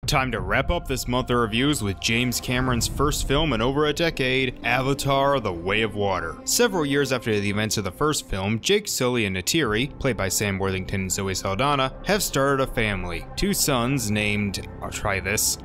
Time to wrap up this month of reviews with James Cameron's first film in over a decade, Avatar: The Way of Water. Several years after the events of the first film, Jake Sully and Neytiri, played by Sam Worthington and Zoe Saldana, have started a family. Two sons named,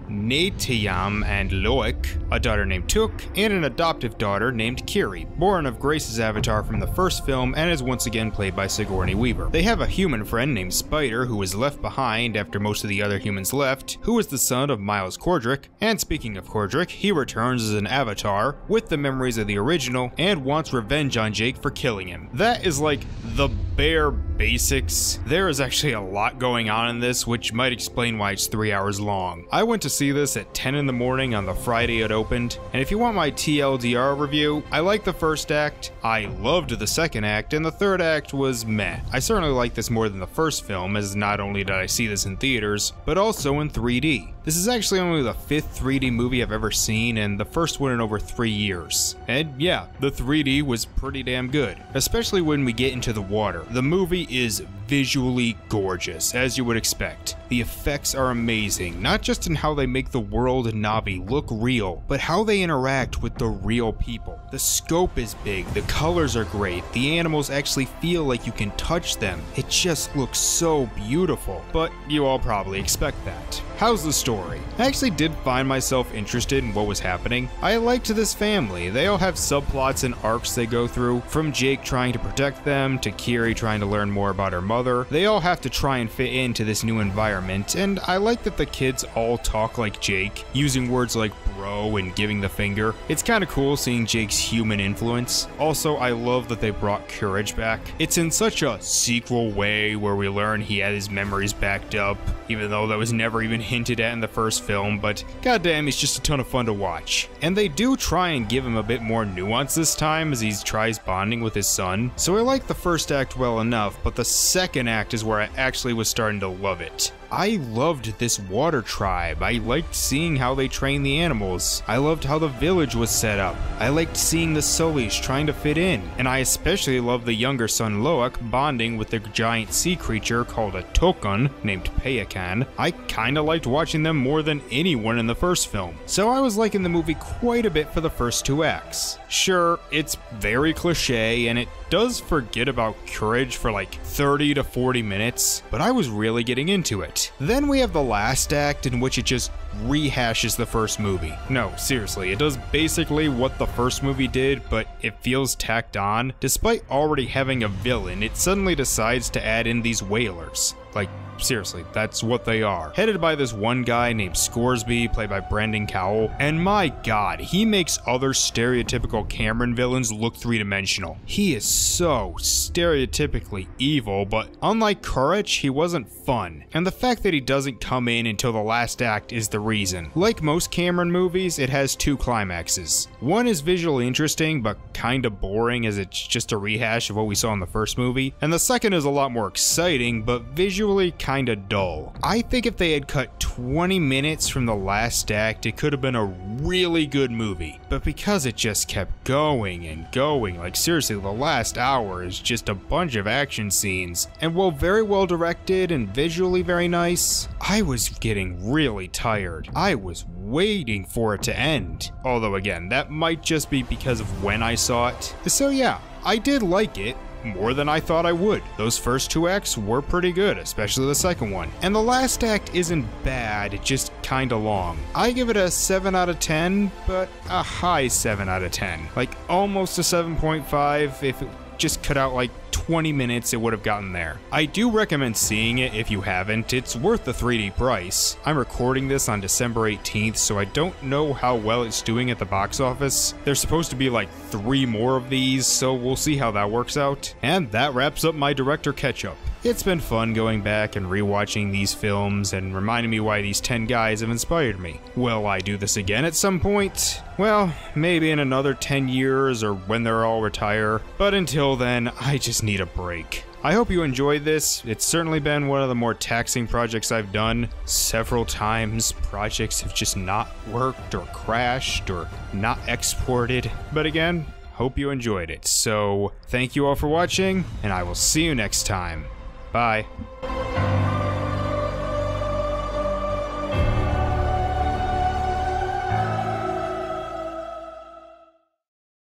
Natiyam and Loic, a daughter named Tuk, and an adoptive daughter named Kiri, born of Grace's avatar from the first film and is once again played by Sigourney Weaver. They have a human friend named Spider who was left behind after most of the other humans left, who is the son of Miles Cordric, and speaking of Cordric, he returns as an avatar with the memories of the original and wants revenge on Jake for killing him. That is like the bare basics. There is actually a lot going on in this, which might explain why it's 3 hours long. I went to see this at 10 in the morning on the Friday it opened, and if you want my TLDR review, I liked the first act, I loved the second act, and the third act was meh. I certainly like this more than the first film, as not only did I see this in theaters, but also in 3D. This is actually only the 5th 3D movie I've ever seen, and the first one in over 3 years. And yeah, the 3D was pretty damn good, especially when we get into the water. The movie is visually gorgeous, as you would expect. The effects are amazing, not just in how they make the world and Na'vi look real, but how they interact with the real people. The scope is big, the colors are great, the animals actually feel like you can touch them. It just looks so beautiful, but you all probably expect that. How's the story? I actually did find myself interested in what was happening. I liked this family. They all have subplots and arcs they go through, from Jake trying to protect them, to Kiri trying to learn more about her mother. They all have to try and fit into this new environment, and I like that the kids all talk like Jake, using words like bro and giving the finger. It's kinda cool seeing Jake's human influence. Also, I love that they brought Courage back. It's in such a sequel way where we learn he had his memories backed up, even though that was never even hinted at in the first film, but goddamn, he's just a ton of fun to watch. And they do try and give him a bit more nuance this time as he tries bonding with his son. So I like the first act well enough, but the second act is where I actually was starting to love it. I loved this water tribe. I liked seeing how they train the animals. I loved how the village was set up. I liked seeing the Sullys trying to fit in. And I especially loved the younger son Loic bonding with the giant sea creature called a Tokun named Payakan. I kinda liked watching them more than anyone in the first film. So I was liking the movie quite a bit for the first 2 acts. Sure, it's very cliche and it does forget about Courage for like 30 to 40 minutes, but I was really getting into it. Then we have the last act in which it just rehashes the first movie. No, seriously, it does basically what the first movie did, but it feels tacked on. Despite already having a villain, it suddenly decides to add in these whalers. Like, seriously, that's what they are. Headed by this one guy named Scoresby, played by Brendan Cowell, and my god, he makes other stereotypical Cameron villains look three-dimensional. He is so stereotypically evil, but unlike Courage, he wasn't fun. And the fact that he doesn't come in until the last act is the reason. Like most Cameron movies, it has 2 climaxes. One is visually interesting, but kinda boring as it's just a rehash of what we saw in the first movie, and the second is a lot more exciting, but visually kinda dull. I think if they had cut 20 minutes from the last act, it could have been a really good movie. But because it just kept going and going, like seriously, the last hour is just a bunch of action scenes, and while very well directed and visually very nice, I was getting really tired. I was waiting for it to end. Although again, that might just be because of when I saw it. So yeah, I did like it. More than I thought I would. Those first 2 acts were pretty good, especially the second one. And the last act isn't bad, just kinda long. I give it a 7 out of 10, but a high 7 out of 10. Like almost a 7.5 if it just cut out like 20 minutes, it would have gotten there. I do recommend seeing it if you haven't. It's worth the 3D price. I'm recording this on December 18th, so I don't know how well it's doing at the box office. There's supposed to be like 3 more of these, so we'll see how that works out. And that wraps up my director catch-up. It's been fun going back and rewatching these films and reminding me why these 10 guys have inspired me. Will I do this again at some point? Well, maybe in another 10 years or when they're all retire, but until then, I just need a break. I hope you enjoyed this. It's certainly been one of the more taxing projects I've done. Several times, projects have just not worked or crashed or not exported. But again, hope you enjoyed it. So, thank you all for watching, and I will see you next time. Bye.